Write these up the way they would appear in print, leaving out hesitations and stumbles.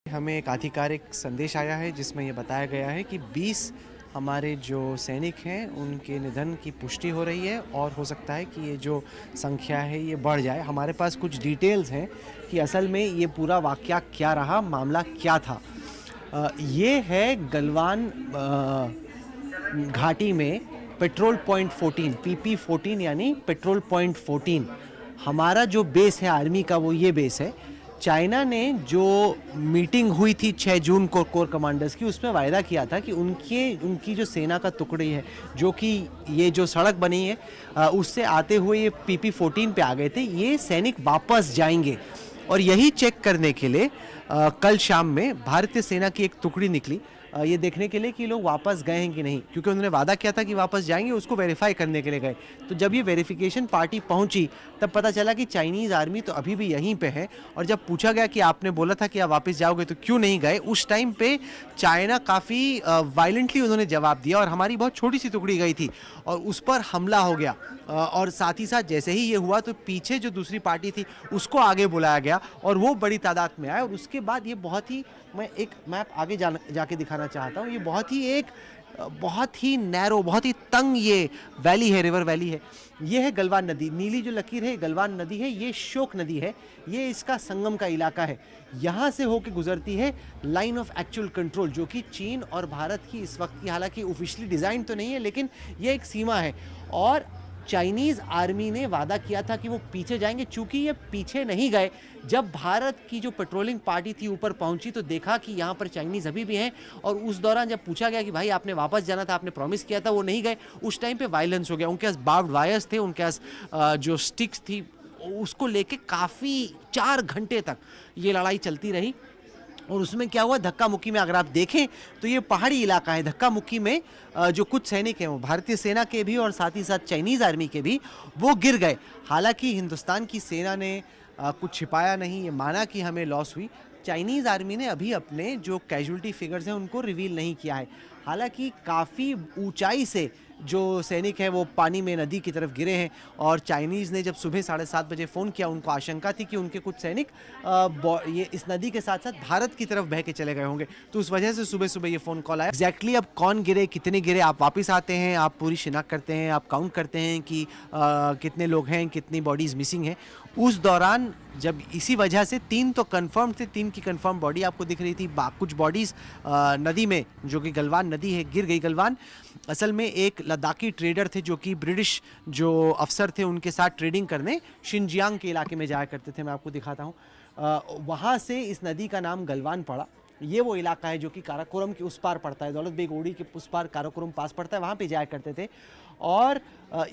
हमें एक आधिकारिक संदेश आया है जिसमें ये बताया गया है कि 20 हमारे जो सैनिक हैं उनके निधन की पुष्टि हो रही है और हो सकता है कि ये जो संख्या है ये बढ़ जाए। हमारे पास कुछ डिटेल्स हैं कि असल में ये पूरा वाक़या क्या रहा, मामला क्या था। ये है गलवान घाटी में पेट्रोल पॉइंट 14 PP14 यानी पेट्रोल पॉइंट 14 हमारा जो बेस है आर्मी का, वो ये बेस है। चाइना ने जो मीटिंग हुई थी 6 जून को कोर कमांडर्स की, उसमें वायदा किया था कि उनकी जो सेना का टुकड़ी है, जो कि ये जो सड़क बनी है उससे आते हुए ये PP14 पे आ गए थे, ये सैनिक वापस जाएंगे। और यही चेक करने के लिए कल शाम में भारतीय सेना की एक टुकड़ी निकली ये देखने के लिए कि लोग वापस गए हैं कि नहीं, क्योंकि उन्होंने वादा किया था कि वापस जाएंगे, उसको वेरीफाई करने के लिए गए। तो जब ये वेरिफिकेशन पार्टी पहुंची तब पता चला कि चाइनीज़ आर्मी तो अभी भी यहीं पे है। और जब पूछा गया कि आपने बोला था कि आप वापस जाओगे तो क्यों नहीं गए, उस टाइम पे चाइना काफ़ी वायलेंटली उन्होंने जवाब दिया और हमारी बहुत छोटी सी टुकड़ी गई थी और उस पर हमला हो गया। और साथ ही साथ जैसे ही ये हुआ तो पीछे जो दूसरी पार्टी थी उसको आगे बुलाया गया और वो बड़ी तादाद में आए। और उसके बाद ये बहुत ही, मैं एक मैप आगे जाके दिखाना चाहता हूँ, ये बहुत ही नैरो, बहुत ही तंग ये वैली है, रिवर वैली है। ये है गलवान नदी, नीली जो लकीर है गलवान नदी है, ये शोक नदी है, ये इसका संगम का इलाका है। यहाँ से होकर गुजरती है लाइन ऑफ एक्चुअल कंट्रोल, जो कि चीन और भारत की इस वक्त की, हालांकि ऑफिशियली डिज़ाइन तो नहीं है लेकिन ये एक सीमा है। और चाइनीज़ आर्मी ने वादा किया था कि वो पीछे जाएंगे, चूंकि ये पीछे नहीं गए। जब भारत की जो पेट्रोलिंग पार्टी थी ऊपर पहुंची तो देखा कि यहाँ पर चाइनीज़ अभी भी हैं। और उस दौरान जब पूछा गया कि भाई आपने वापस जाना था, आपने प्रॉमिस किया था, वो नहीं गए, उस टाइम पे वायलेंस हो गया। उनके पास बार्ब्ड वायर्स थे, उनके पास जो स्टिक्स थी, उसको लेके काफ़ी 4 घंटे तक ये लड़ाई चलती रही। और उसमें क्या हुआ, धक्का मुक्की में अगर आप देखें तो ये पहाड़ी इलाका है, धक्का मुक्की में जो कुछ सैनिक हैं वो भारतीय सेना के भी और साथ ही साथ चाइनीज़ आर्मी के भी, वो गिर गए। हालांकि हिंदुस्तान की सेना ने कुछ छिपाया नहीं, ये माना कि हमें लॉस हुई। चाइनीज़ आर्मी ने अभी अपने जो कैजुअल्टी फिगर्स हैं उनको रिवील नहीं किया है। हालांकि काफ़ी ऊंचाई से जो सैनिक हैं वो पानी में नदी की तरफ गिरे हैं। और चाइनीज़ ने जब सुबह 7:30 बजे फ़ोन किया, उनको आशंका थी कि उनके कुछ सैनिक ये इस नदी के साथ साथ भारत की तरफ बह के चले गए होंगे, तो उस वजह से सुबह सुबह ये फ़ोन कॉल आया। एग्जैक्टली अब कौन गिरे, कितने गिरे, आप वापस आते हैं, आप पूरी शिनाख्त करते हैं, आप काउंट करते हैं कि कितने लोग हैं, कितनी बॉडीज़ मिसिंग हैं। उस दौरान जब इसी वजह से 3 तो कन्फर्म थे, 3 की कन्फर्म बॉडी आपको दिख रही थी, कुछ बॉडीज़ नदी में, जो कि गलवान नदी है, गिर गई। गलवान असल में एक लद्दाखी ट्रेडर थे जो कि ब्रिटिश जो अफसर थे उनके साथ ट्रेडिंग करने शिनजियांग के इलाके में जाया करते थे। मैं आपको दिखाता हूँ, वहाँ से इस नदी का नाम गलवान पड़ा। ये वो इलाका है जो कि काराकोरम के उस पार पड़ता है, दौलत बेग ओडी के उस पार काराकोरम पास पड़ता है, वहाँ पे जाया करते थे। और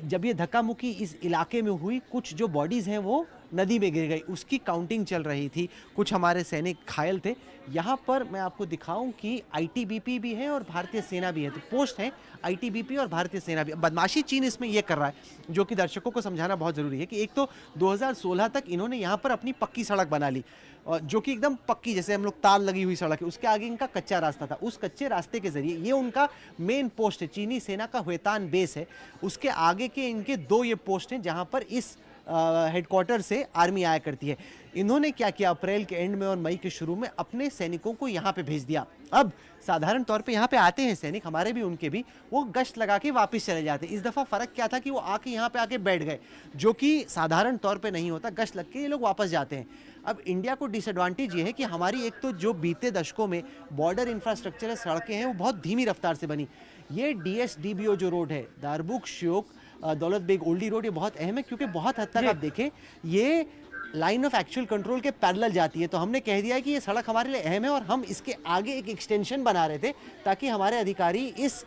जब ये धक्का मुक्की इस इलाके में हुई, कुछ जो बॉडीज़ हैं वो नदी में गिर गई, उसकी काउंटिंग चल रही थी। कुछ हमारे सैनिक घायल थे। यहाँ पर मैं आपको दिखाऊं कि ITBP भी है और भारतीय सेना भी है, तो पोस्ट है ITBP और भारतीय सेना भी। बदमाशी चीन इसमें यह कर रहा है, जो कि दर्शकों को समझाना बहुत ज़रूरी है कि एक तो 2016 तक इन्होंने यहाँ पर अपनी पक्की सड़क बना ली, जो कि एकदम पक्की, जैसे हम लोग तार लगी हुई सड़क है, उसके आगे इनका कच्चा रास्ता था। उस कच्चे रास्ते के जरिए ये उनका मेन पोस्ट है, चीनी सेना का हुएतान बेस है। उसके आगे के इनके 2 ये पोस्ट हैं जहाँ पर इस हेडक्वार्टर से आर्मी आया करती है। इन्होंने क्या किया, अप्रैल के एंड में और मई के शुरू में अपने सैनिकों को यहाँ पे भेज दिया। अब साधारण तौर पे यहाँ पे आते हैं सैनिक, हमारे भी उनके भी, वो गश्त लगा के वापस चले जाते हैं। इस दफ़ा फ़र्क क्या था कि वो आके यहाँ पे आके बैठ गए, जो कि साधारण तौर पे नहीं होता, गश्त लग के ये लोग वापस जाते हैं। अब इंडिया को डिसएडवांटेज ये है कि हमारी एक तो जो बीते दशकों में बॉर्डर इंफ्रास्ट्रक्चर है, सड़कें हैं, वो बहुत धीमी रफ्तार से बनी। ये DSDBO जो रोड है, दारबुक श्योक दौलत बेग ओल्डी रोड, ये बहुत अहम है क्योंकि बहुत हद तक आप देखें ये लाइन ऑफ एक्चुअल कंट्रोल के पैरेलल जाती है। तो हमने कह दिया है कि ये सड़क हमारे लिए अहम है और हम इसके आगे एक एक्सटेंशन बना रहे थे ताकि हमारे अधिकारी इस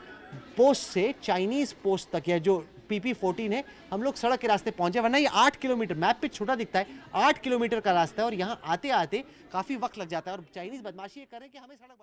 पोस्ट से चाइनीज़ पोस्ट तक, या जो PP14 है, हम लोग सड़क के रास्ते पहुंचे। वरना ये 8 किलोमीटर, मैप पे छोटा दिखता है, 8 किलोमीटर का रास्ता है और यहाँ आते आते काफ़ी वक्त लग जाता है। और चाइनीज़ बदमाशी ये करें कि हमें सड़क